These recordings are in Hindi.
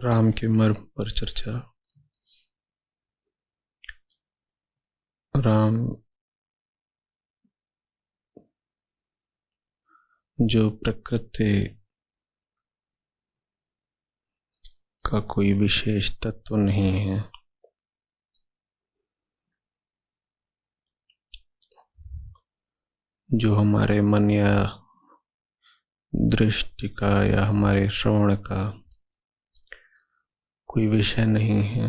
राम के मर्म पर चर्चा। राम जो प्रकृति का कोई विशेष तत्व नहीं है, जो हमारे मन या दृष्टि का या हमारे श्रवण का कोई विषय नहीं है।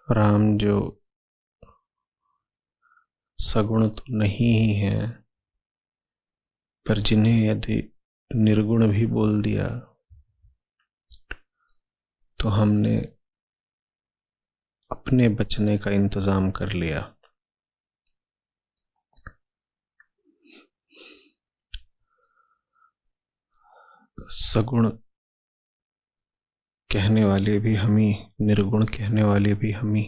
राम जो सगुण तो नहीं ही है, पर जिन्हें यदि निर्गुण भी बोल दिया तो हमने अपने बचने का इंतजाम कर लिया। सगुण कहने वाले भी हम ही, निर्गुण कहने वाले भी हम ही।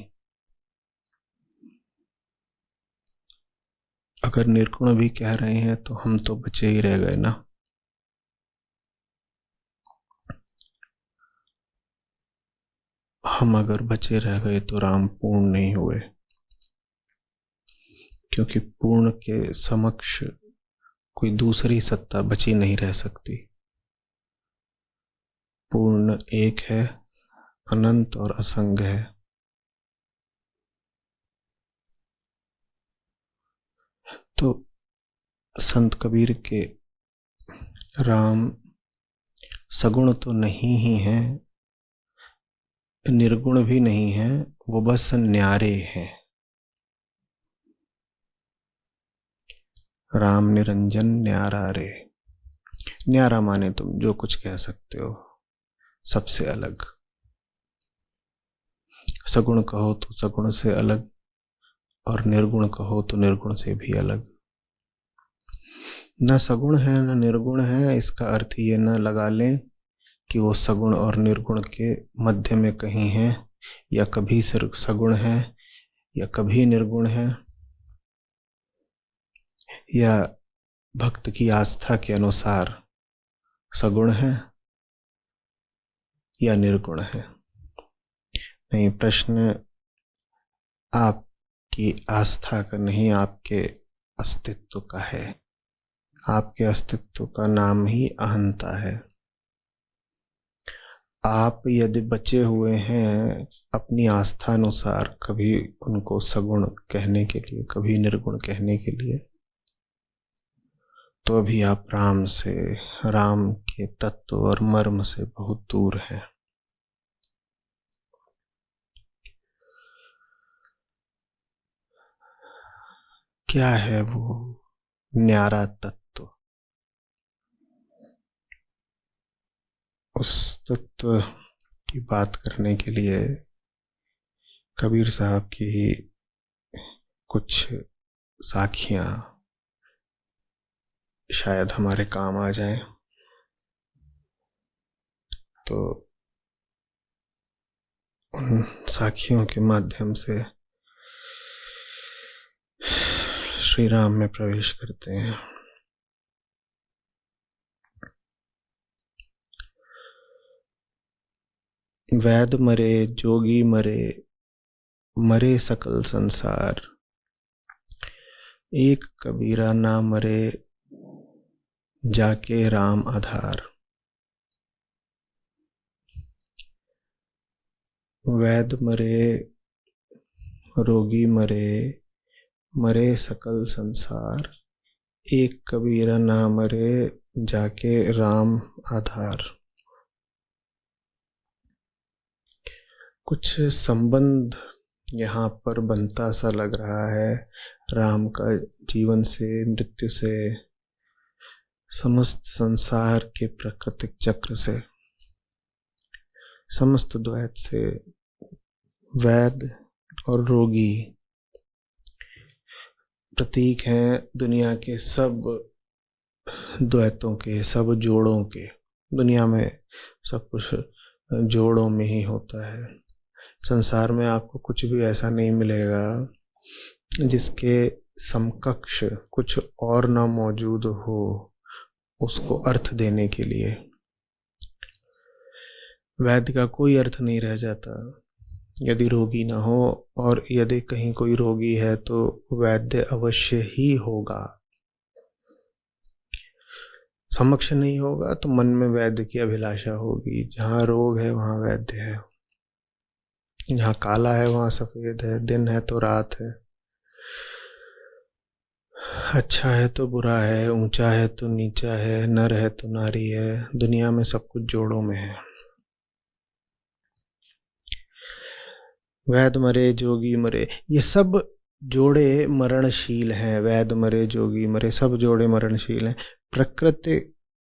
अगर निर्गुण भी कह रहे हैं तो हम तो बचे ही रह गए ना। हम अगर बचे रह गए तो राम पूर्ण नहीं हुए, क्योंकि पूर्ण के समक्ष कोई दूसरी सत्ता बची नहीं रह सकती। पूर्ण एक है, अनंत और असंग है। तो संत कबीर के राम सगुण तो नहीं ही हैं, निर्गुण भी नहीं है, वो बस न्यारे हैं। राम निरंजन न्यारा रे। न्यारा माने तुम जो कुछ कह सकते हो, सबसे अलग। सगुण कहो तो सगुण से अलग, और निर्गुण कहो तो निर्गुण से भी अलग। न सगुण है न निर्गुण है, इसका अर्थ ये न लगा लें कि वो सगुण और निर्गुण के मध्य में कहीं है, या कभी सिर्फ सगुण है या कभी निर्गुण है, या भक्त की आस्था के अनुसार सगुण है या निर्गुण है। नहीं, प्रश्न आपकी आस्था का नहीं, आपके अस्तित्व का है। आपके अस्तित्व का नाम ही अहंता है। आप यदि बचे हुए हैं अपनी आस्था अनुसार, कभी उनको सगुण कहने के लिए, कभी निर्गुण कहने के लिए, तो अभी आप राम से, राम के तत्व और मर्म से बहुत दूर हैं। क्या है वो न्यारा तत्व? उस तत्व की बात करने के लिए कबीर साहब की कुछ साखियां शायद हमारे काम आ जाए। तो उन साखियों के माध्यम से श्री राम में प्रवेश करते हैं। वैद मरे जोगी मरे, मरे सकल संसार, एक कबीरा ना मरे, जाके राम आधार। वैद मरे, रोगी मरे, मरे सकल संसार, एक कबीरा ना मरे, जाके राम आधार। कुछ संबंध यहाँ पर बनता सा लग रहा है राम का जीवन से, मृत्यु से, समस्त संसार के प्राकृतिक चक्र से, समस्त द्वैत से। वैद और रोगी प्रतीक हैं दुनिया के सब द्वैतों के, सब जोड़ों के। दुनिया में सब कुछ जोड़ों में ही होता है। संसार में आपको कुछ भी ऐसा नहीं मिलेगा जिसके समकक्ष कुछ और ना मौजूद हो उसको अर्थ देने के लिए। वैद्य का कोई अर्थ नहीं रह जाता यदि रोगी ना हो, और यदि कहीं कोई रोगी है तो वैद्य अवश्य ही होगा। समक्ष नहीं होगा तो मन में वैद्य की अभिलाषा होगी। जहां रोग है वहां वैद्य है, जहां काला है वहां सफेद है, दिन है तो रात है, अच्छा है तो बुरा है, ऊंचा है तो नीचा है, नर है तो नारी है। दुनिया में सब कुछ जोड़ों में है। वैद मरे जोगी मरे, ये सब जोड़े मरणशील हैं। वैद मरे जोगी मरे, सब जोड़े मरणशील हैं। प्रकृति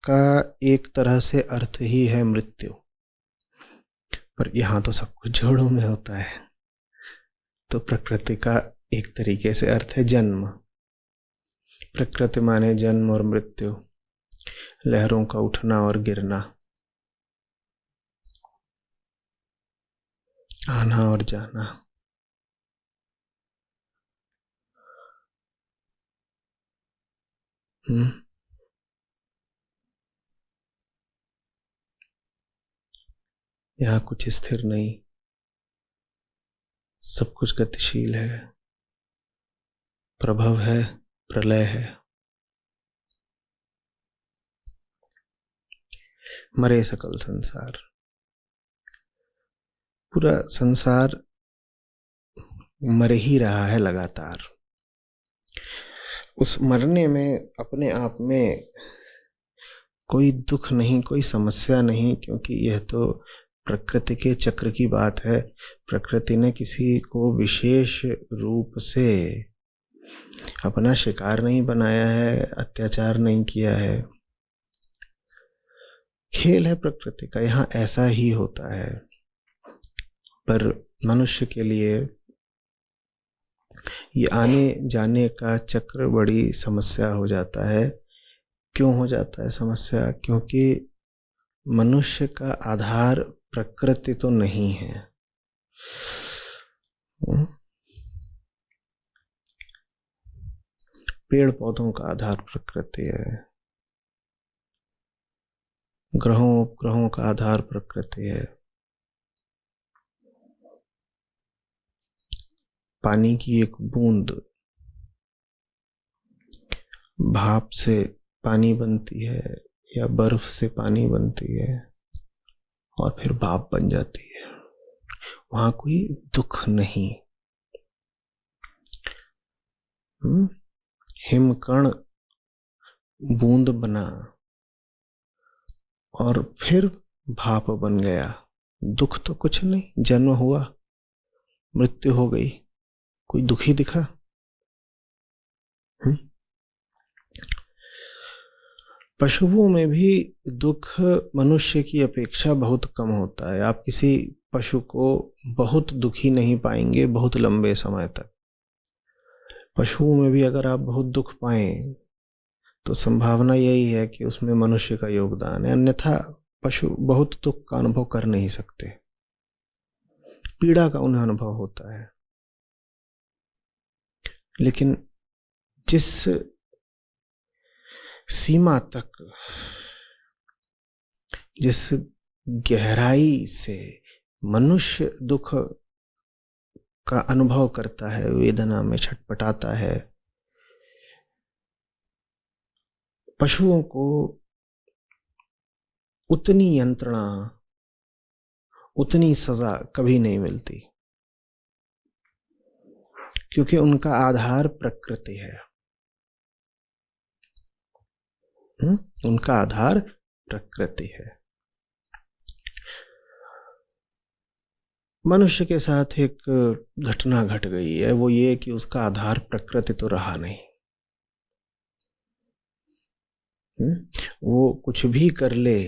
का एक तरह से अर्थ ही है मृत्यु, पर यहां तो सब कुछ जोड़ों में होता है। तो प्रकृति का एक तरीके से अर्थ है जन्म। प्रकृति माने जन्म और मृत्यु, लहरों का उठना और गिरना, आना और जाना। यहाँ कुछ स्थिर नहीं, सब कुछ गतिशील है, प्रभव है, प्रलय है। मरे सकल संसार, पूरा संसार मर ही रहा है लगातार। उस मरने में अपने आप में कोई दुख नहीं, कोई समस्या नहीं, क्योंकि यह तो प्रकृति के चक्र की बात है। प्रकृति ने किसी को विशेष रूप से अपना शिकार नहीं बनाया है, अत्याचार नहीं किया है। खेल है प्रकृति का, यहाँ ऐसा ही होता है। पर मनुष्य के लिए ये आने जाने का चक्र बड़ी समस्या हो जाता है। क्यों हो जाता है समस्या? क्योंकि मनुष्य का आधार प्रकृति तो नहीं है। पेड़ पौधों का आधार प्रकृति है, ग्रहों उपग्रहों का आधार प्रकृति है, पानी की एक बूंद भाप से पानी बनती है या बर्फ से पानी बनती है और फिर भाप बन जाती है। वहां कोई दुख नहीं। हिमकण बूंद बना और फिर भाप बन गया, दुख तो कुछ नहीं। जन्म हुआ, मृत्यु हो गई, कोई दुखी दिखा? पशुओं में भी दुख मनुष्य की अपेक्षा बहुत कम होता है। आप किसी पशु को बहुत दुखी नहीं पाएंगे बहुत लंबे समय तक। पशुओं में भी अगर आप बहुत दुख पाएं तो संभावना यही है कि उसमें मनुष्य का योगदान है, अन्यथा पशु बहुत दुख का अनुभव कर नहीं सकते। पीड़ा का उन्हें अनुभव होता है। लेकिन जिस सीमा तक, जिस गहराई से मनुष्य दुख का अनुभव करता है, वेदना में छटपटाता है, पशुओं को उतनी यंत्रणा, उतनी सजा कभी नहीं मिलती, क्योंकि उनका आधार प्रकृति है। उनका आधार प्रकृति है। मनुष्य के साथ एक घटना घट गई है, वो ये कि उसका आधार प्रकृति तो रहा नहीं। वो कुछ भी कर ले,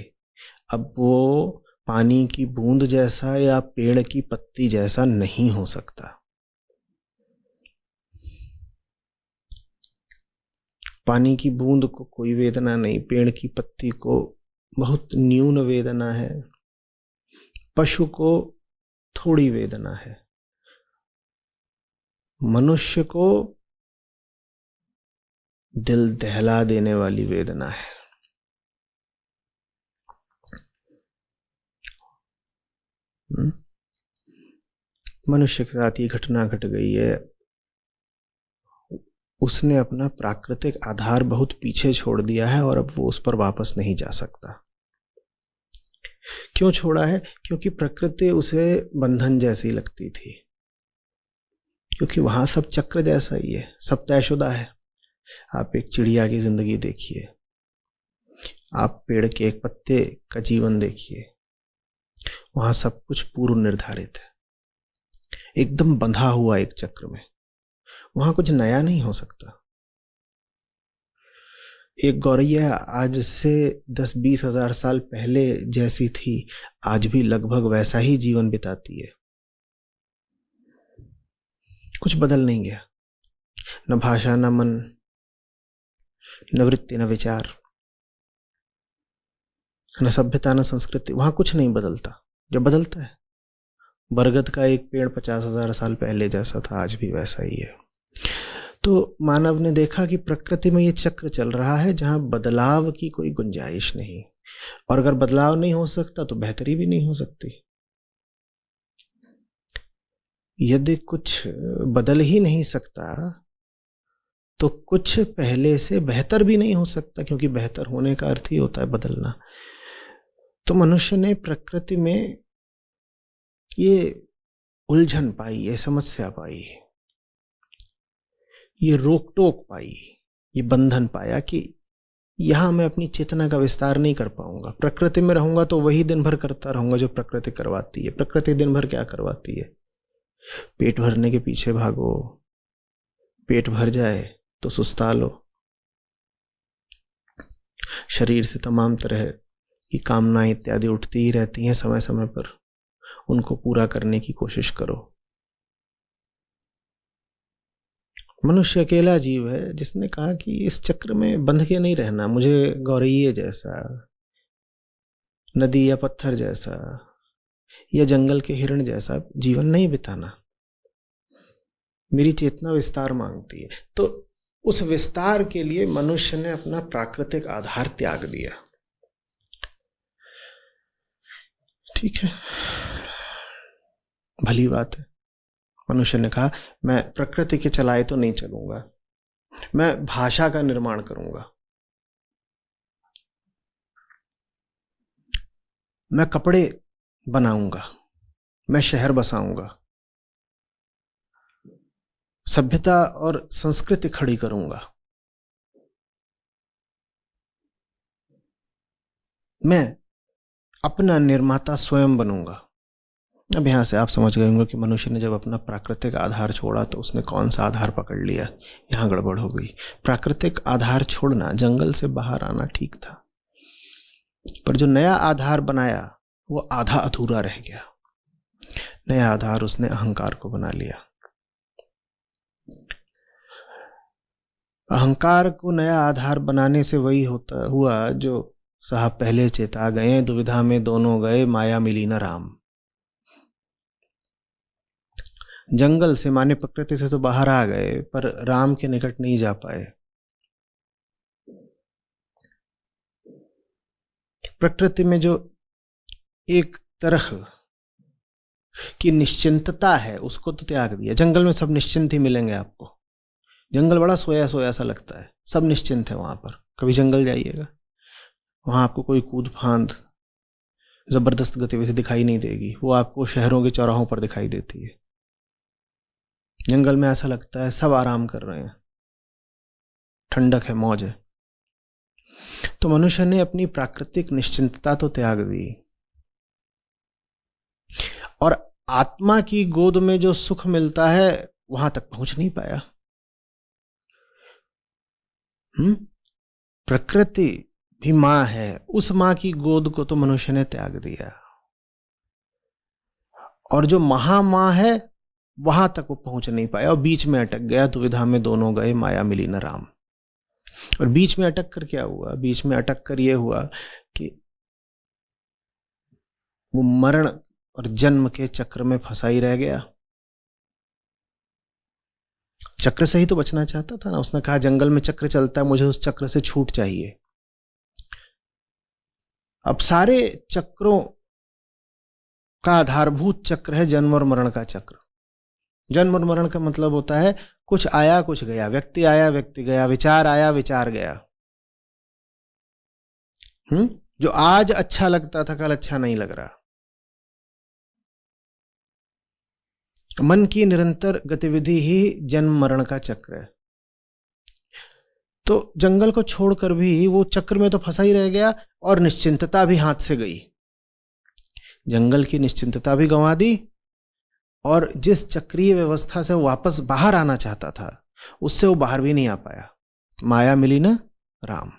अब वो पानी की बूंद जैसा या पेड़ की पत्ती जैसा नहीं हो सकता। पानी की बूंद को कोई वेदना नहीं, पेड़ की पत्ती को बहुत न्यून वेदना है, पशु को थोड़ी वेदना है, मनुष्य को दिल दहला देने वाली वेदना है। मनुष्य के साथ ये घटना घट गई है। उसने अपना प्राकृतिक आधार बहुत पीछे छोड़ दिया है और अब वो उस पर वापस नहीं जा सकता। क्यों छोड़ा है? क्योंकि प्रकृति उसे बंधन जैसी लगती थी, क्योंकि वहां सब चक्र जैसा ही है, सब तयशुदा है। आप एक चिड़िया की जिंदगी देखिए, आप पेड़ के एक पत्ते का जीवन देखिए, वहां सब कुछ पूर्व निर्धारित है, एकदम बंधा हुआ एक चक्र में। वहां कुछ नया नहीं हो सकता। एक गौरैया आज से 10-20 हजार साल पहले जैसी थी, आज भी लगभग वैसा ही जीवन बिताती है। कुछ बदल नहीं गया, न भाषा, न मन, न वृत्ति, न विचार, न सभ्यता, न संस्कृति। वहां कुछ नहीं बदलता। जो बदलता है, बरगद का एक पेड़ 50,000 साल पहले जैसा था, आज भी वैसा ही है। तो मानव ने देखा कि प्रकृति में ये चक्र चल रहा है जहां बदलाव की कोई गुंजाइश नहीं, और अगर बदलाव नहीं हो सकता तो बेहतरी भी नहीं हो सकती। यदि कुछ बदल ही नहीं सकता तो कुछ पहले से बेहतर भी नहीं हो सकता, क्योंकि बेहतर होने का अर्थ ही होता है बदलना। तो मनुष्य ने प्रकृति में ये उलझन पाई, ये समस्या पाई, ये रोक टोक पाई, ये बंधन पाया कि यहां मैं अपनी चेतना का विस्तार नहीं कर पाऊंगा। प्रकृति में रहूंगा तो वही दिन भर करता रहूंगा जो प्रकृति करवाती है। प्रकृति दिन भर क्या करवाती है? पेट भरने के पीछे भागो, पेट भर जाए तो सुस्ता लो, शरीर से तमाम तरह की कामनाएं इत्यादि उठती ही रहती हैं, समय समय पर उनको पूरा करने की कोशिश करो। मनुष्य अकेला जीव है जिसने कहा कि इस चक्र में बंध के नहीं रहना, मुझे गौरैये जैसा, नदी या पत्थर जैसा, या जंगल के हिरण जैसा जीवन नहीं बिताना। मेरी चेतना विस्तार मांगती है। तो उस विस्तार के लिए मनुष्य ने अपना प्राकृतिक आधार त्याग दिया। ठीक है, भली बात है। मनुष्य ने कहा मैं प्रकृति के चलाए तो नहीं चलूंगा, मैं भाषा का निर्माण करूंगा, मैं कपड़े बनाऊंगा, मैं शहर बसाऊंगा, सभ्यता और संस्कृति खड़ी करूंगा, मैं अपना निर्माता स्वयं बनूंगा। अब यहां से आप समझ गए होंगे कि मनुष्य ने जब अपना प्राकृतिक आधार छोड़ा तो उसने कौन सा आधार पकड़ लिया। यहां गड़बड़ हो गई। प्राकृतिक आधार छोड़ना, जंगल से बाहर आना ठीक था, पर जो नया आधार बनाया वो आधा अधूरा रह गया। नया आधार उसने अहंकार को बना लिया। अहंकार को नया आधार बनाने से वही होता हुआ जो साहब पहले चेता गए, दुविधा में दोनों गए, माया मिली न राम। जंगल से माने प्रकृति से तो बाहर आ गए, पर राम के निकट नहीं जा पाए। प्रकृति में जो एक तरह की निश्चिंतता है उसको तो त्याग दिया। जंगल में सब निश्चिंत ही मिलेंगे आपको। जंगल बड़ा सोया सोया सा लगता है, सब निश्चिंत है वहां पर। कभी जंगल जाइएगा, वहां आपको कोई कूद फांद जबरदस्त गतिविधि दिखाई नहीं देगी। वो आपको शहरों के चौराहों पर दिखाई देती है। जंगल में ऐसा लगता है सब आराम कर रहे हैं, ठंडक है, मौज है। तो मनुष्य ने अपनी प्राकृतिक निश्चिंतता तो त्याग दी, और आत्मा की गोद में जो सुख मिलता है वहां तक पहुंच नहीं पाया। प्रकृति भी मां है, उस मां की गोद को तो मनुष्य ने त्याग दिया, और जो महामां है वहां तक वो पहुंच नहीं पाया और बीच में अटक गया। दुविधा में दोनों गए, माया मिली न राम। और बीच में अटक कर क्या हुआ? बीच में अटक कर यह हुआ कि वो मरण और जन्म के चक्र में फंसा ही रह गया। चक्र से ही तो बचना चाहता था ना। उसने कहा जंगल में चक्र चलता है, मुझे उस चक्र से छूट चाहिए। अब सारे चक्रों का आधारभूत चक्र है जन्म और मरण का चक्र। जन्म और मरण का मतलब होता है कुछ आया कुछ गया, व्यक्ति आया व्यक्ति गया, विचार आया विचार गया। जो आज अच्छा लगता था कल अच्छा नहीं लग रहा। मन की निरंतर गतिविधि ही जन्म मरण का चक्र है। तो जंगल को छोड़कर भी वो चक्र में तो फंसा ही रह गया और निश्चिंतता भी हाथ से गई। जंगल की निश्चिंतता भी गंवा दी और जिस चक्रीय व्यवस्था से वो वापस बाहर आना चाहता था उससे वो बाहर भी नहीं आ पाया। माया मिली ना राम।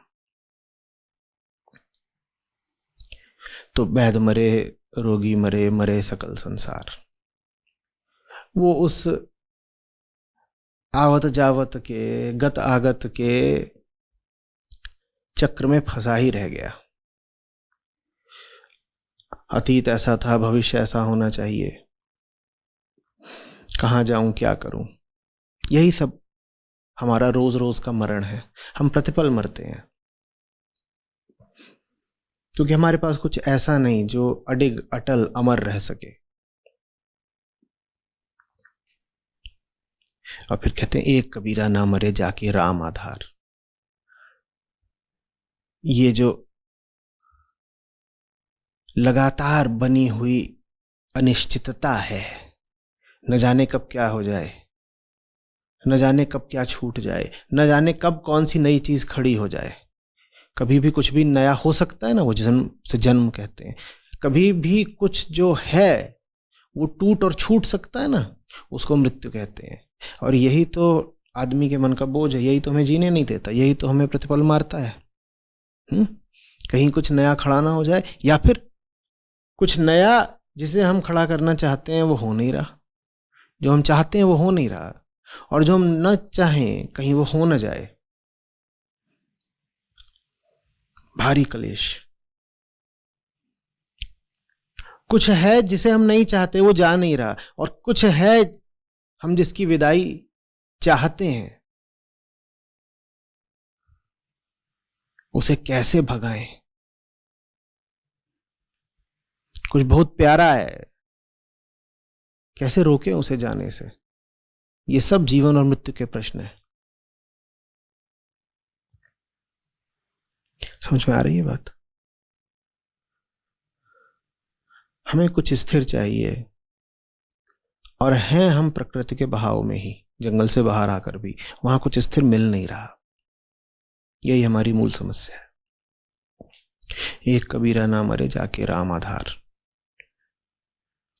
तो वैद मरे, रोगी मरे, मरे सकल संसार। वो उस आवत जावत के, गत आगत के चक्र में फंसा ही रह गया। अतीत ऐसा था, भविष्य ऐसा होना चाहिए, कहां जाऊं, क्या करूं, यही सब हमारा रोज रोज का मरण है। हम प्रतिपल मरते हैं क्योंकि हमारे पास कुछ ऐसा नहीं जो अडिग अटल अमर रह सके। और फिर कहते हैं एक कबीरा ना मरे जाके राम आधार। ये जो लगातार बनी हुई अनिश्चितता है, न जाने कब क्या हो जाए, न जाने कब क्या छूट जाए, न जाने कब कौन सी नई चीज खड़ी हो जाए। कभी भी कुछ भी नया हो सकता है ना, वो जन्म से जन्म कहते हैं। कभी भी कुछ जो है वो टूट और छूट सकता है ना, उसको मृत्यु कहते हैं। और यही तो आदमी के मन का बोझ है, यही तो हमें जीने नहीं देता, यही तो हमें प्रतिपल मारता है। कहीं कुछ नया खड़ा ना हो जाए, या फिर कुछ नया जिसे हम खड़ा करना चाहते हैं वो हो नहीं रहा, जो हम चाहते हैं वो हो नहीं रहा, और जो हम न चाहें कहीं वो हो न जाए। भारी कलेश। कुछ है जिसे हम नहीं चाहते वो जा नहीं रहा, और कुछ है हम जिसकी विदाई चाहते हैं, उसे कैसे भगाएं। कुछ बहुत प्यारा है, कैसे रोकें उसे जाने से। ये सब जीवन और मृत्यु के प्रश्न है। समझ में आ रही है बात? हमें कुछ स्थिर चाहिए, और हैं हम प्रकृति के बहाव में ही, जंगल से बाहर आकर भी वहां कुछ स्थिर मिल नहीं रहा। यही हमारी मूल समस्या है। एक कबीरा ना मरे जाके राम आधार।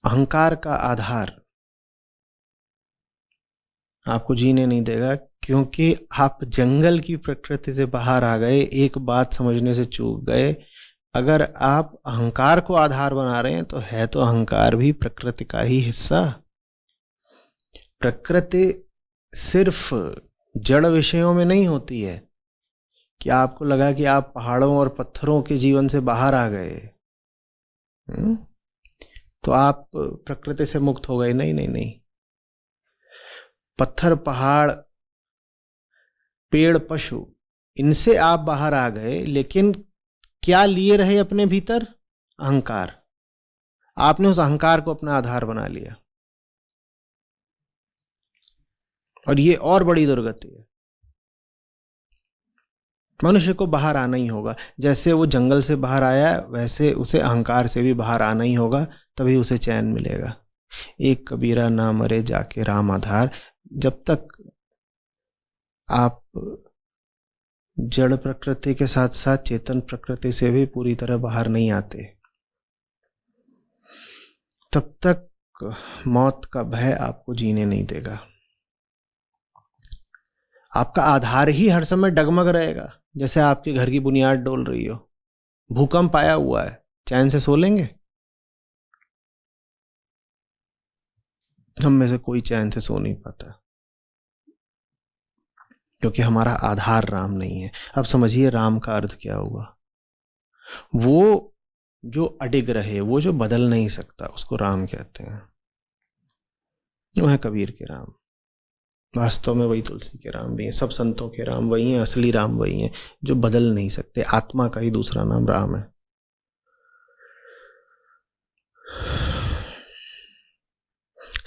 अहंकार का आधार आपको जीने नहीं देगा, क्योंकि आप जंगल की प्रकृति से बाहर आ गए। एक बात समझने से चूक गए, अगर आप अहंकार को आधार बना रहे हैं तो है तो अहंकार भी प्रकृति का ही हिस्सा। प्रकृति सिर्फ जड़ विषयों में नहीं होती है कि आपको लगा कि आप पहाड़ों और पत्थरों के जीवन से बाहर आ गए तो आप प्रकृति से मुक्त हो गए। नहीं नहीं नहीं, पत्थर, पहाड़, पेड़, पशु, इनसे आप बाहर आ गए, लेकिन क्या लिए रहे अपने भीतर? अहंकार। आपने उस अहंकार को अपना आधार बना लिया, और ये और बड़ी दुर्गति है। मनुष्य को बाहर आना ही होगा। जैसे वो जंगल से बाहर आया, वैसे उसे अहंकार से भी बाहर आना ही होगा, तभी उसे चैन मिलेगा। एक कबीरा ना मरे जाके राम आधार। जब तक आप जड़ प्रकृति के साथ साथ चेतन प्रकृति से भी पूरी तरह बाहर नहीं आते, तब तक मौत का भय आपको जीने नहीं देगा। आपका आधार ही हर समय डगमग रहेगा, जैसे आपके घर की बुनियाद डोल रही हो। भूकंप आया हुआ है, चैन से सो लेंगे? हम में से कोई चैन से सो नहीं पाता, क्योंकि हमारा आधार राम नहीं है। अब समझिए राम का अर्थ क्या हुआ। वो जो अडिग रहे, वो जो बदल नहीं सकता, उसको राम कहते हैं। वो है कबीर के राम। वास्तव में वही तुलसी के राम भी हैं, सब संतों के राम वही हैं, असली राम वही हैं जो बदल नहीं सकते। आत्मा का ही दूसरा नाम राम है।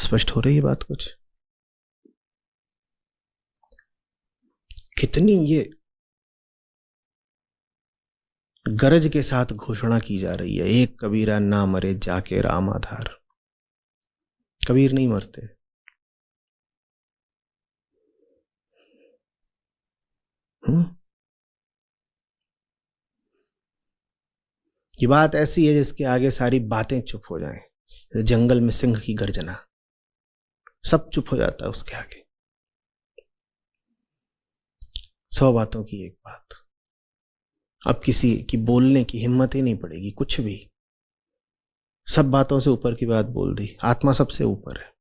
स्पष्ट हो रही है बात कुछ? कितनी ये गरज के साथ घोषणा की जा रही है, एक कबीरा ना मरे जाके राम आधार। कबीर नहीं मरते। ये बात ऐसी है जिसके आगे सारी बातें चुप हो जाएं। जंगल में सिंह की गर्जना, सब चुप हो जाता है उसके आगे। 100 बातों की एक बात। अब किसी की बोलने की हिम्मत ही नहीं पड़ेगी कुछ भी। सब बातों से ऊपर की बात बोल दी। आत्मा सबसे ऊपर है।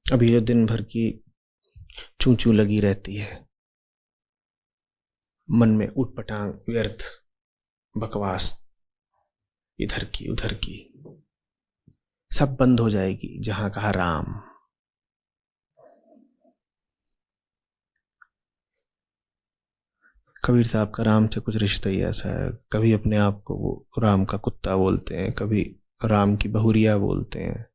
अभी जो दिन भर की चूं चूं लगी रहती है, मन में उटपटांग व्यर्थ बकवास, इधर की उधर की, सब बंद हो जाएगी जहां कहा राम। कबीर साहब का राम से कुछ रिश्ता ही ऐसा है। कभी अपने आप को वो राम का कुत्ता बोलते हैं, कभी राम की बहुरिया बोलते हैं,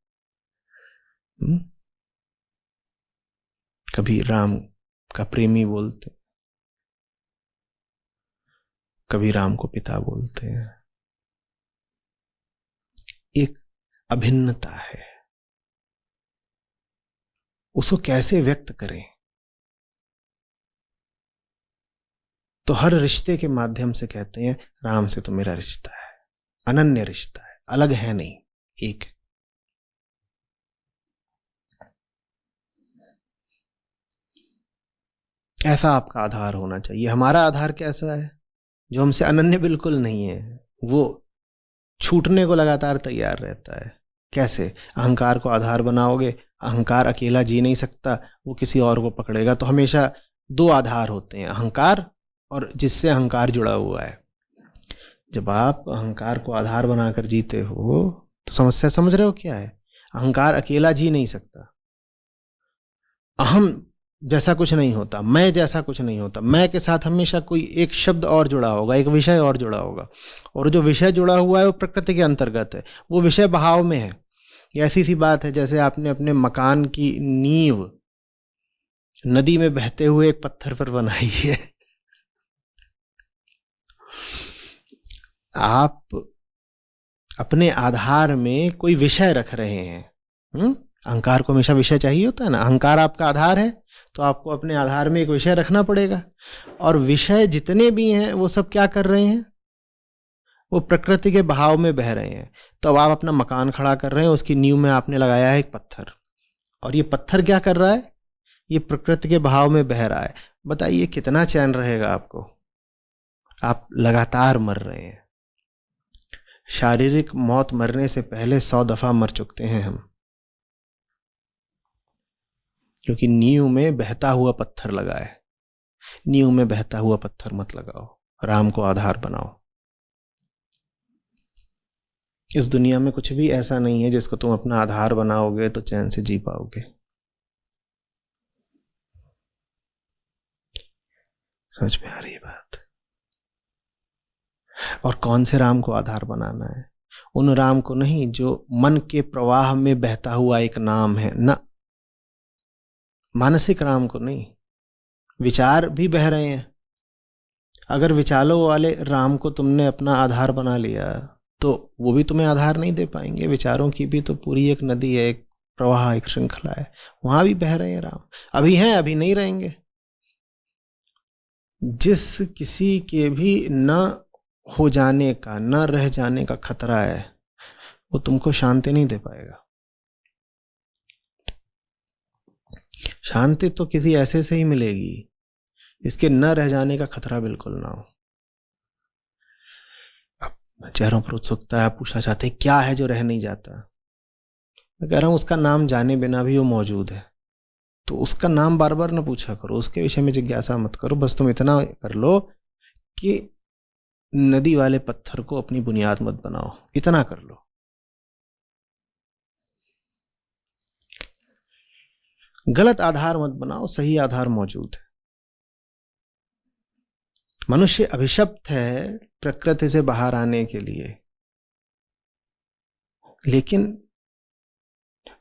कभी राम का प्रेमी बोलते हैं, कभी राम को पिता बोलते हैं। एक अभिन्नता है, उसको कैसे व्यक्त करें? तो हर रिश्ते के माध्यम से कहते हैं राम से तो मेरा रिश्ता है, अनन्य रिश्ता है, अलग है नहीं, एक। ऐसा आपका आधार होना चाहिए। हमारा आधार कैसा है? जो हमसे अनन्य बिल्कुल नहीं है, वो छूटने को लगातार तैयार रहता है। कैसे? अहंकार को आधार बनाओगे, अहंकार अकेला जी नहीं सकता, वो किसी और को पकड़ेगा। तो हमेशा 2 आधार होते हैं, अहंकार और जिससे अहंकार जुड़ा हुआ है। जब आप अहंकार को आधार बनाकर जीते हो तो समस्या समझ रहे हो क्या है? अहंकार अकेला जी नहीं सकता। अहम जैसा कुछ नहीं होता, मैं जैसा कुछ नहीं होता। मैं के साथ हमेशा कोई एक शब्द और जुड़ा होगा, एक विषय और जुड़ा होगा, और जो विषय जुड़ा हुआ है वो प्रकृति के अंतर्गत है, वो विषय बहाव में है। ये ऐसी सी बात है जैसे आपने अपने मकान की नींव नदी में बहते हुए एक पत्थर पर बनाई है। आप अपने आधार में कोई विषय रख रहे हैं। अहंकार को हमेशा विषय चाहिए होता है ना। अहंकार आपका आधार है तो आपको अपने आधार में एक विषय रखना पड़ेगा, और विषय जितने भी हैं वो सब क्या कर रहे हैं? वो प्रकृति के बहाव में बह रहे हैं। तो अब आप अपना मकान खड़ा कर रहे हैं, उसकी नींव में आपने लगाया है एक पत्थर, और ये पत्थर क्या कर रहा है? ये प्रकृति के बहाव में बह रहा है। बताइए कितना चैन रहेगा आपको? आप लगातार मर रहे हैं। शारीरिक मौत मरने से पहले 100 दफा मर चुकते हैं हम, क्योंकि नींव में बहता हुआ पत्थर लगा है। नींव में बहता हुआ पत्थर मत लगाओ, राम को आधार बनाओ। इस दुनिया में कुछ भी ऐसा नहीं है जिसको तुम अपना आधार बनाओगे तो चैन से जी पाओगे। समझ में आ रही है बात? और कौन से राम को आधार बनाना है? उन राम को नहीं जो मन के प्रवाह में बहता हुआ एक नाम है ना, मानसिक राम को नहीं। विचार भी बह रहे हैं, अगर विचारों वाले राम को तुमने अपना आधार बना लिया तो वो भी तुम्हें आधार नहीं दे पाएंगे। विचारों की भी तो पूरी एक नदी है, एक प्रवाह, एक श्रृंखला है, वहां भी बह रहे हैं राम। अभी हैं, अभी नहीं रहेंगे। जिस किसी के भी न हो जाने का, न रह जाने का खतरा है, वो तुमको शांति नहीं दे पाएगा। शांति तो किसी ऐसे से ही मिलेगी इसके न रह जाने का खतरा बिल्कुल ना हो। अब चेहरों पर उत्सुकता है, आप पूछना चाहते हैं क्या है जो रह नहीं जाता? मैं कह रहा हूं उसका नाम जाने बिना भी वो मौजूद है, तो उसका नाम बार बार ना पूछा करो, उसके विषय में जिज्ञासा मत करो। बस तुम इतना कर लो कि नदी वाले पत्थर को अपनी बुनियाद मत बनाओ, इतना कर लो। गलत आधार मत बनाओ, सही आधार मौजूद है। मनुष्य अभिशप्त है प्रकृति से बाहर आने के लिए, लेकिन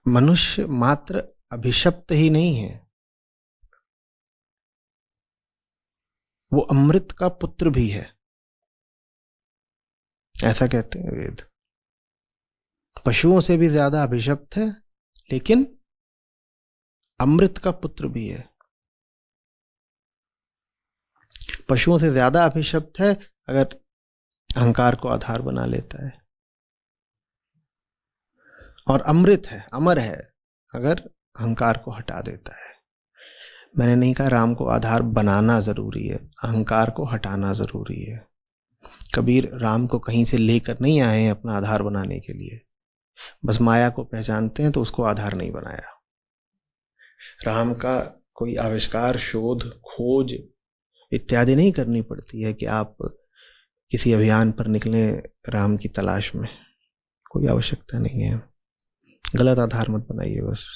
मनुष्य मात्र अभिशप्त ही नहीं है, वो अमृत का पुत्र भी है, ऐसा कहते हैं वेद। पशुओं से भी ज्यादा अभिशप्त है, लेकिन अमृत का पुत्र भी है। पशुओं से ज्यादा अभिशप्त है अगर अहंकार को आधार बना लेता है, और अमृत है, अमर है, अगर अहंकार को हटा देता है। मैंने नहीं कहा राम को आधार बनाना जरूरी है, अहंकार को हटाना जरूरी है। कबीर राम को कहीं से लेकर नहीं आए हैं अपना आधार बनाने के लिए, बस माया को पहचानते हैं तो उसको आधार नहीं बनाया। राम का कोई आविष्कार, शोध, खोज इत्यादि नहीं करनी पड़ती है कि आप किसी अभियान पर निकलें राम की तलाश में, कोई आवश्यकता नहीं है। गलत आधार मत बनाइए बस।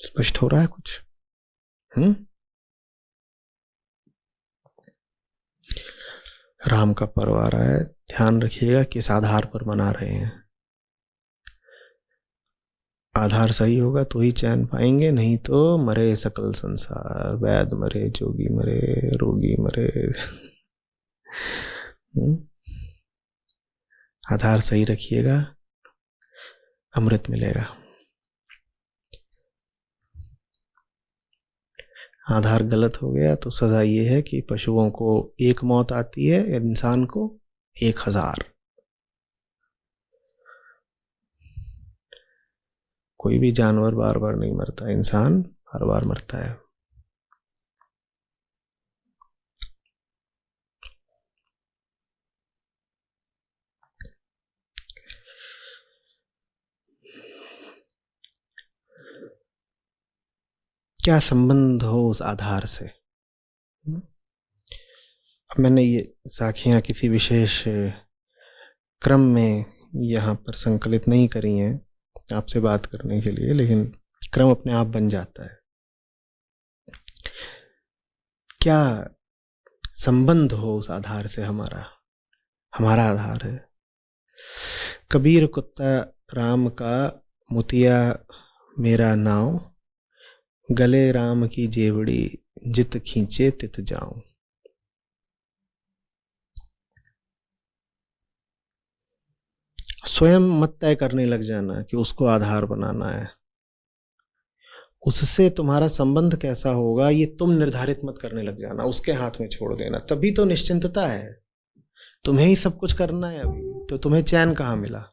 स्पष्ट हो रहा है कुछ? राम का पर्व आ रहा है, ध्यान रखिएगा किस आधार पर मना रहे हैं। आधार सही होगा तो ही चैन पाएंगे, नहीं तो मरे सकल संसार, वैद मरे, जोगी मरे, रोगी मरे। आधार सही रखिएगा, अमृत मिलेगा। आधार गलत हो गया तो सजा ये है कि पशुओं को एक मौत आती है, इंसान को 1000। कोई भी जानवर बार बार नहीं मरता, इंसान बार बार मरता है। क्या संबंध हो उस आधार से? अब मैंने ये साखियां किसी विशेष क्रम में यहाँ पर संकलित नहीं करी हैं आपसे बात करने के लिए, लेकिन क्रम अपने आप बन जाता है। क्या संबंध हो उस आधार से? हमारा आधार है कबीर कुत्ता राम का, मुतिया मेरा नाव, गले राम की जेवड़ी, जित खींचे तित जाऊं। स्वयं मत तय करने लग जाना कि उसको आधार बनाना है। उससे तुम्हारा संबंध कैसा होगा ये तुम निर्धारित मत करने लग जाना, उसके हाथ में छोड़ देना। तभी तो निश्चिंतता है। तुम्हें ही सब कुछ करना है अभी, तो तुम्हें चैन कहाँ मिला?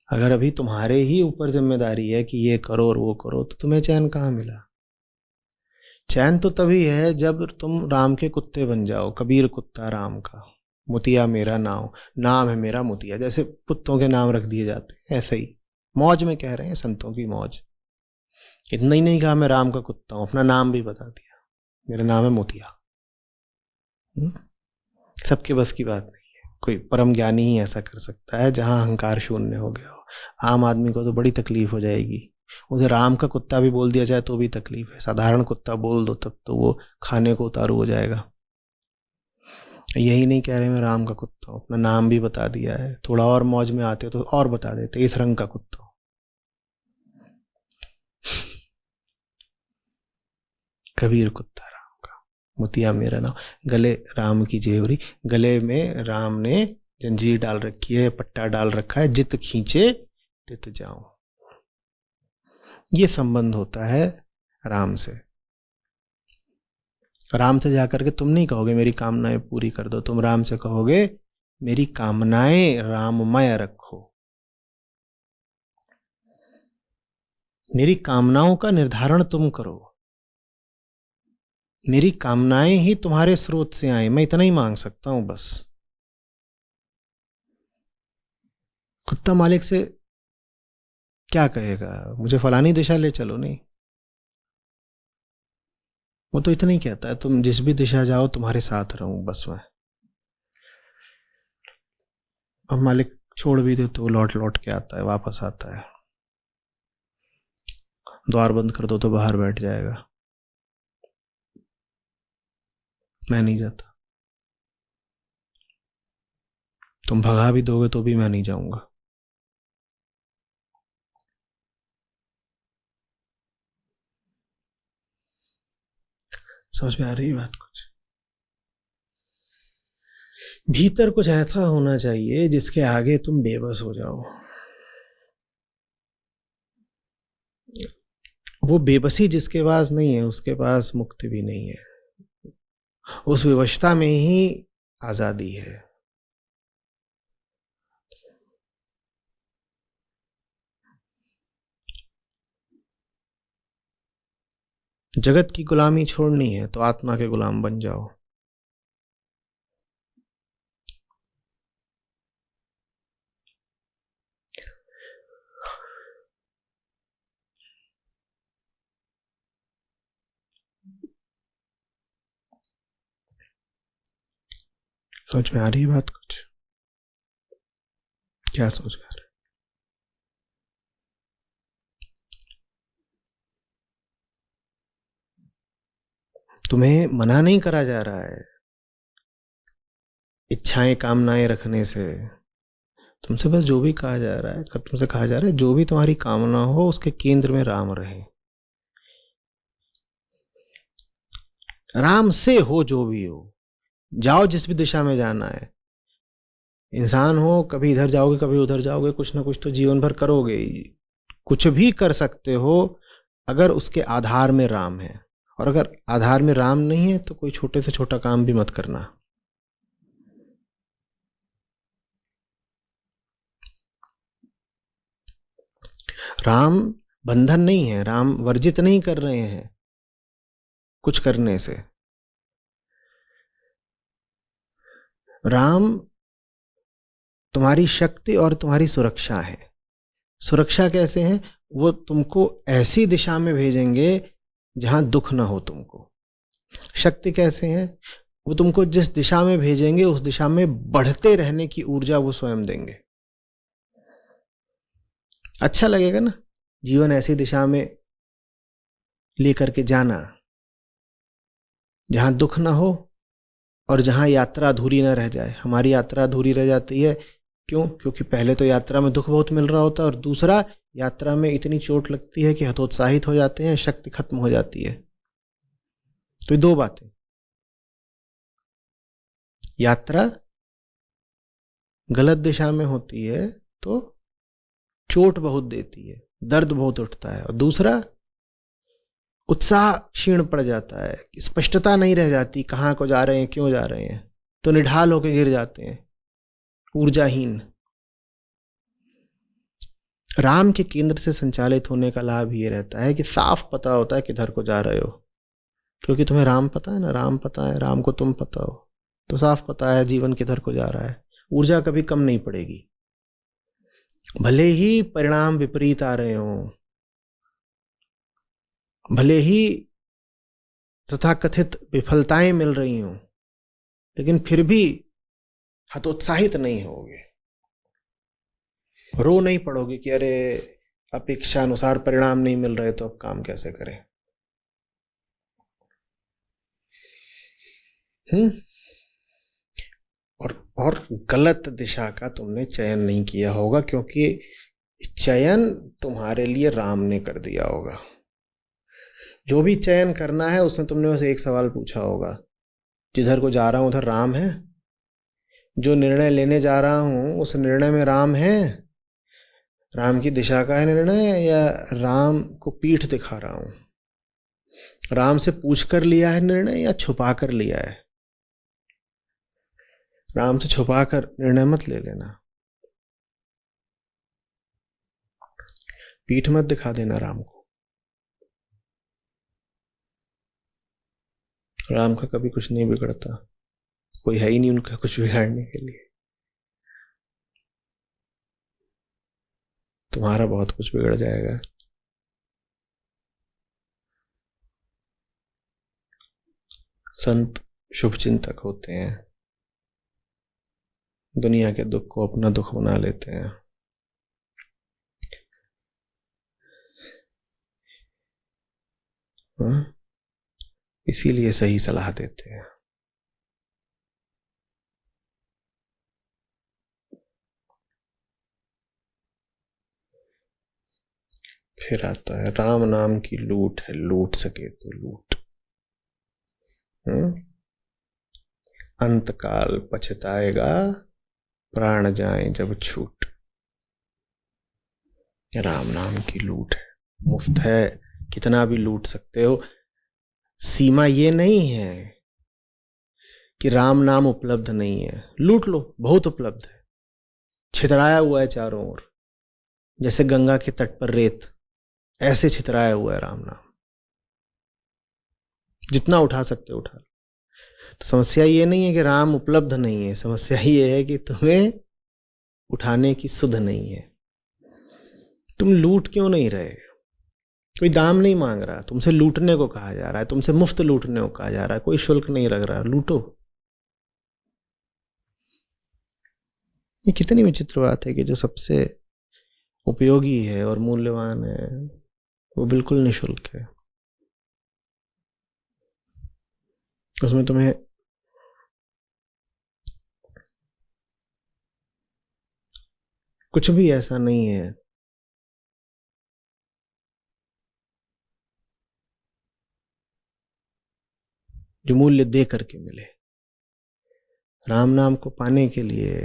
अगर अभी तुम्हारे ही ऊपर जिम्मेदारी है कि ये करो और वो करो, तो तुम्हें चैन कहाँ मिला? चैन तो तभी है जब तुम राम के कुत्ते बन जाओ। कबीर कुत्ता राम का, मुतिया मेरा नाम है मेरा मुतिया। जैसे कुत्तों के नाम रख दिए जाते हैं, ऐसे ही मौज में कह रहे हैं, संतों की मौज। इतना ही नहीं कहा मैं राम का कुत्ता हूं, अपना नाम भी बता दिया, मेरा नाम है मोतिया। सबके बस की बात नहीं है, कोई परम ज्ञानी ही ऐसा कर सकता है जहां अहंकार शून्य हो गया हो। आम आदमी को तो बड़ी तकलीफ हो जाएगी। उसे राम का कुत्ता भी बोल दिया जाए तो भी तकलीफ है, साधारण कुत्ता बोल दो तब तो वो खाने को उतारू हो जाएगा। यही नहीं कह रहे मैं राम का कुत्ता हूं, अपना नाम भी बता दिया है। थोड़ा और मौज में आते हो तो और बता देते, इस रंग का कुत्ता हूं। कबीर कुत्ता राम का, मुतिया मेरा नाम, गले राम की जेवरी। गले में राम ने जंजीर डाल रखी है, पट्टा डाल रखा है, जित खींचे तित जाऊं। ये संबंध होता है राम से। राम से जाकर के तुम नहीं कहोगे मेरी कामनाएं पूरी कर दो, तुम राम से कहोगे मेरी कामनाएं राममय रखो। मेरी कामनाओं का निर्धारण तुम करो, मेरी कामनाएं ही तुम्हारे स्रोत से आए, मैं इतना ही मांग सकता हूं बस। कुत्ता मालिक से क्या कहेगा, मुझे फलानी दिशा ले चलो? नहीं, वो तो इतना ही कहता है तुम जिस भी दिशा जाओ तुम्हारे साथ रहूं बस मैं। अब मालिक छोड़ भी दे तो लौट लौट के आता है, वापस आता है। द्वार बंद कर दो तो बाहर बैठ जाएगा। मैं नहीं जाता। तुम भगा भी दोगे तो भी मैं नहीं जाऊंगा। समझ में आ रही है बात? कुछ भीतर कुछ ऐसा होना चाहिए जिसके आगे तुम बेबस हो जाओ। वो बेबसी जिसके पास नहीं है उसके पास मुक्ति भी नहीं है। उस विवशता में ही आजादी है। जगत की गुलामी छोड़नी है तो आत्मा के गुलाम बन जाओ। समझ में आ रही है बात? कुछ क्या समझ में आ रहा है? तुम्हें मना नहीं करा जा रहा है इच्छाएं कामनाएं रखने से। तुमसे बस जो भी कहा जा रहा है, कब तुमसे कहा जा रहा है जो भी तुम्हारी कामना हो उसके केंद्र में राम रहे। राम से हो जो भी हो, जाओ जिस भी दिशा में जाना है। इंसान हो, कभी इधर जाओगे कभी उधर जाओगे, कुछ ना कुछ तो जीवन भर करोगे ही। कुछ भी कर सकते हो अगर उसके आधार में राम है। और अगर आधार में राम नहीं है तो कोई छोटे से छोटा काम भी मत करना। राम बंधन नहीं है, राम वर्जित नहीं कर रहे हैं कुछ करने से। राम तुम्हारी शक्ति और तुम्हारी सुरक्षा है। सुरक्षा कैसे है? वो तुमको ऐसी दिशा में भेजेंगे जहां दुख ना हो तुमको। शक्ति कैसे है? वो तुमको जिस दिशा में भेजेंगे उस दिशा में बढ़ते रहने की ऊर्जा वो स्वयं देंगे। अच्छा लगेगा ना जीवन ऐसी दिशा में लेकर के जाना जहां दुख ना हो और जहां यात्रा अधूरी ना रह जाए। हमारी यात्रा अधूरी रह जाती है क्यों? क्योंकि पहले तो यात्रा में दुख बहुत मिल रहा होता है और दूसरा यात्रा में इतनी चोट लगती है कि हतोत्साहित हो जाते हैं, शक्ति खत्म हो जाती है। तो ये दो बातें, यात्रा गलत दिशा में होती है तो चोट बहुत देती है, दर्द बहुत उठता है, और दूसरा उत्साह क्षीण पड़ जाता है, स्पष्टता नहीं रह जाती कहाँ को जा रहे हैं, क्यों जा रहे हैं, तो निढाल होकर गिर जाते हैं, ऊर्जाहीन। राम के केंद्र से संचालित होने का लाभ ये रहता है कि साफ पता होता है किधर को जा रहे हो। क्योंकि तुम्हें राम पता है ना, राम पता है, राम को तुम पता हो, तो साफ पता है जीवन किधर को जा रहा है। ऊर्जा कभी कम नहीं पड़ेगी, भले ही परिणाम विपरीत आ रहे हों, भले ही तथाकथित विफलताएं मिल रही हों, लेकिन फिर भी हतोत्साहित नहीं होगे, रो नहीं पड़ोगे कि अरे अपेक्षा अनुसार परिणाम नहीं मिल रहे तो अब काम कैसे करें। हम्म। और गलत दिशा का तुमने चयन नहीं किया होगा क्योंकि चयन तुम्हारे लिए राम ने कर दिया होगा। जो भी चयन करना है उसमें तुमने बस एक सवाल पूछा होगा, जिधर को जा रहा हूं उधर राम है? जो निर्णय लेने जा रहा हूं उस निर्णय में राम है? राम की दिशा का है निर्णय या राम को पीठ दिखा रहा हूं? राम से पूछ कर लिया है निर्णय या छुपा कर लिया है? राम से छुपा कर निर्णय मत ले लेना, पीठ मत दिखा देना राम को। राम का कभी कुछ नहीं बिगड़ता, कोई है ही नहीं उनका कुछ बिगाड़ने के लिए। तुम्हारा बहुत कुछ बिगड़ जाएगा। संत शुभचिंतक होते हैं, दुनिया के दुख को अपना दुख बना लेते हैं। इसीलिए सही सलाह देते हैं। फिर आता है राम नाम की लूट है, लूट सके तो लूट। अंतकाल पछताएगा, प्राण जाए जब छूट। राम नाम की लूट है, मुफ्त है, कितना भी लूट सकते हो। सीमा ये नहीं है कि राम नाम उपलब्ध नहीं है, लूट लो, बहुत उपलब्ध है, छितराया हुआ है चारों ओर, जैसे गंगा के तट पर रेत, ऐसे छितराया हुआ है राम नाम। जितना उठा सकते उठा लो। तो समस्या ये नहीं है कि राम उपलब्ध नहीं है, समस्या ये है कि तुम्हें उठाने की सुध नहीं है। तुम लूट क्यों नहीं रहे? कोई दाम नहीं मांग रहा, तुमसे लूटने को कहा जा रहा है, तुमसे मुफ्त लूटने को कहा जा रहा है, कोई शुल्क नहीं लग रहा, लूटो। ये कितनी विचित्र बात है कि जो सबसे उपयोगी है और मूल्यवान है वो बिल्कुल निःशुल्क है। उसमें तुम्हें कुछ भी ऐसा नहीं है जो मूल्य दे करके मिले। राम नाम को पाने के लिए,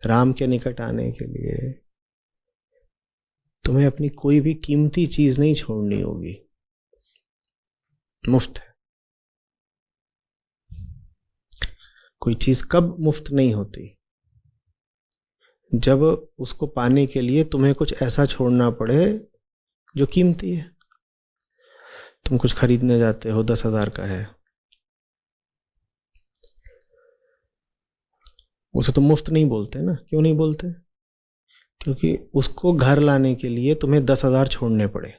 राम के निकट आने के लिए तुम्हें अपनी कोई भी कीमती चीज नहीं छोड़नी होगी, मुफ्त है। कोई चीज कब मुफ्त नहीं होती? जब उसको पाने के लिए तुम्हें कुछ ऐसा छोड़ना पड़े जो कीमती है। तुम कुछ खरीदने जाते हो, 10,000 का है, उसे तुम मुफ्त नहीं बोलते ना। क्यों नहीं बोलते? क्योंकि उसको घर लाने के लिए तुम्हें 10,000 छोड़ने पड़े।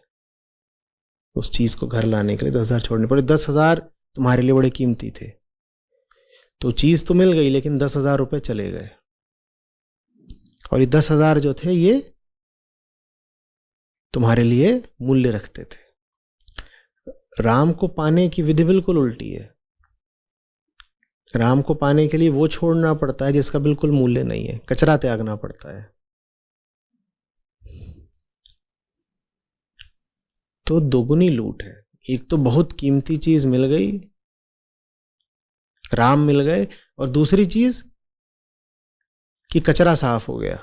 उस चीज को घर लाने के लिए 10,000 छोड़ने पड़े। 10,000 तुम्हारे लिए बड़े कीमती थे, तो चीज तो मिल गई, लेकिन 10,000 रुपए चले गए। और ये 10,000 जो थे ये तुम्हारे लिए मूल्य रखते थे। राम को पाने की विधि बिल्कुल उल्टी है। राम को पाने के लिए वो छोड़ना पड़ता है जिसका बिल्कुल मूल्य नहीं है, कचरा त्यागना पड़ता है। तो दोगुनी लूट है। एक तो बहुत कीमती चीज मिल गई, राम मिल गए, और दूसरी चीज कि कचरा साफ हो गया।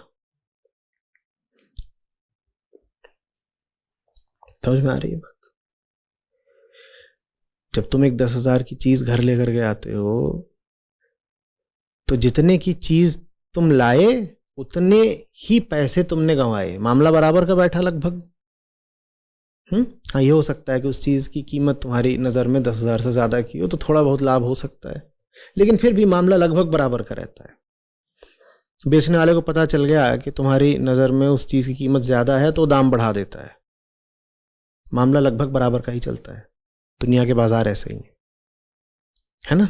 समझ में आ रही है बात? जब तुम एक 10,000 की चीज घर लेकर के आते हो, तो जितने की चीज तुम लाए उतने ही पैसे तुमने गंवाए। मामला बराबर का बैठा लगभग। हाँ, ये हो सकता है कि उस चीज की कीमत तुम्हारी नजर में 10,000 से ज्यादा की हो, तो थोड़ा बहुत लाभ हो सकता है, लेकिन फिर भी मामला लगभग बराबर का रहता है। बेचने वाले को पता चल गया कि तुम्हारी नजर में उस चीज की कीमत ज्यादा है, तो दाम बढ़ा देता है। मामला लगभग बराबर का ही चलता है। दुनिया के बाजार ऐसे ही है ना।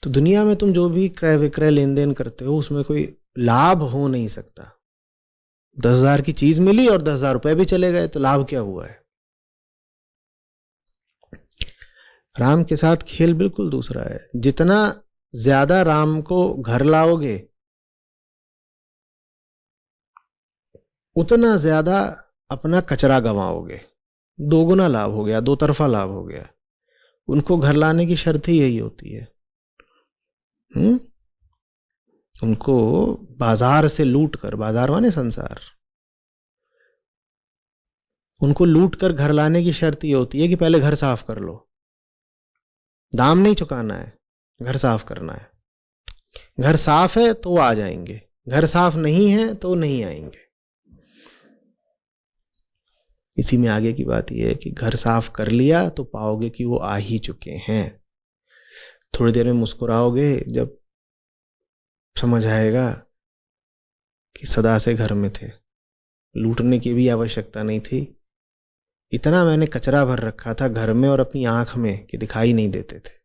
तो दुनिया में तुम जो भी क्रय विक्रय लेन देन करते हो, उसमें कोई लाभ हो नहीं सकता। 10,000 की चीज मिली और 10,000 रुपए भी चले गए, तो लाभ क्या हुआ है? राम के साथ खेल बिल्कुल दूसरा है। जितना ज्यादा राम को घर लाओगे, उतना ज्यादा अपना कचरा गंवाओगे। दोगुना लाभ हो गया, दो तरफा लाभ हो गया। उनको घर लाने की शर्त ही यही होती है। उनको बाजार से लूट कर, बाजार माने संसार, उनको लूट कर घर लाने की शर्त ये होती है कि पहले घर साफ कर लो। दाम नहीं चुकाना है, घर साफ करना है। घर साफ है तो वो आ जाएंगे, घर साफ नहीं है तो नहीं आएंगे। इसी में आगे की बात यह है कि घर साफ कर लिया तो पाओगे कि वो आ ही चुके हैं। थोड़ी देर में मुस्कुराओगे जब समझ आएगा कि सदा से घर में थे, लूटने की भी आवश्यकता नहीं थी। इतना मैंने कचरा भर रखा था घर में और अपनी आंख में कि दिखाई नहीं देते थे।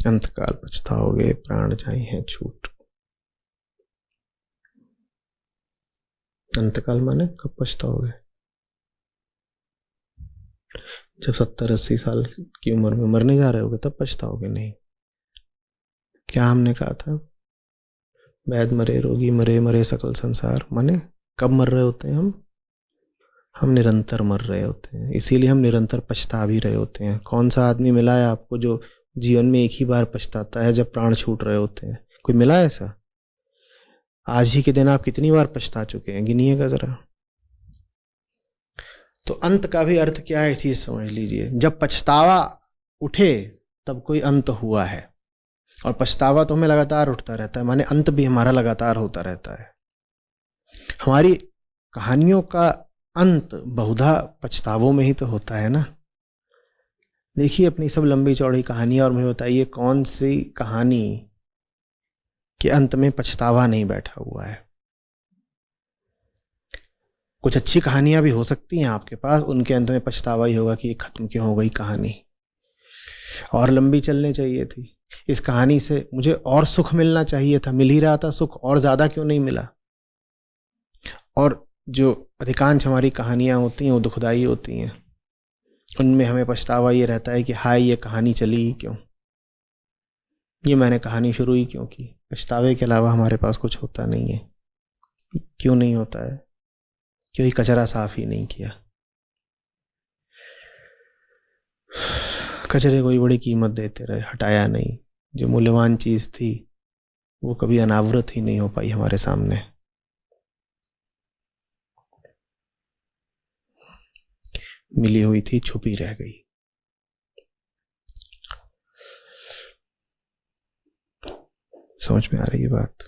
अंतकाल पछताओगे, प्राण जाई हैं छूट। अंतकाल माने कब पछताओगे? जब 70-80 साल की उम्र में मरने जा रहे होगे तब पछताओगे। नहीं, क्या हमने कहा था? वैद मरे, रोगी मरे, मरे सकल संसार। माने कब मर रहे होते हैं हम निरंतर मर रहे होते हैं, इसीलिए हम निरंतर पछता भी रहे होते हैं। कौन सा आदमी मिला है आपको जो जीवन में एक ही बार पछताता है जब प्राण छूट रहे होते हैं? कोई मिला है ऐसा? आज ही के दिन आप कितनी बार पछता चुके हैं, गिनिएगा जरा। तो अंत का भी अर्थ क्या है इसी समझ लीजिए। जब पछतावा उठे तब कोई अंत हुआ है, और पछतावा तो हमें लगातार उठता रहता है, माने अंत भी हमारा लगातार होता रहता है। हमारी कहानियों का अंत बहुधा पछतावों में ही तो होता है ना। देखिए अपनी सब लंबी चौड़ी कहानियां और मुझे बताइए कौन सी कहानी के अंत में पछतावा नहीं बैठा हुआ है। कुछ अच्छी कहानियां भी हो सकती हैं आपके पास, उनके अंत में पछतावा ही होगा कि ये खत्म क्यों हो गई कहानी, और लंबी चलनी चाहिए थी। इस कहानी से मुझे और सुख मिलना चाहिए था, मिल ही रहा था सुख, और ज्यादा क्यों नहीं मिला। और जो अधिकांश हमारी कहानियां होती हैं वो दुखदाई होती हैं, उनमें हमें पछतावा ये रहता है कि हाय ये कहानी चली ही क्यों, ये मैंने कहानी शुरू ही क्यों की। पछतावे के अलावा हमारे पास कुछ होता नहीं है। क्यों नहीं होता है? क्योंकि कचरा साफ ही नहीं किया। कचरे को ही बड़ी कीमत देते रहे, हटाया नहीं। जो मूल्यवान चीज थी वो कभी अनावृत ही नहीं हो पाई हमारे सामने। मिली हुई थी, छुपी रह गई। समझ में आ रही है बात?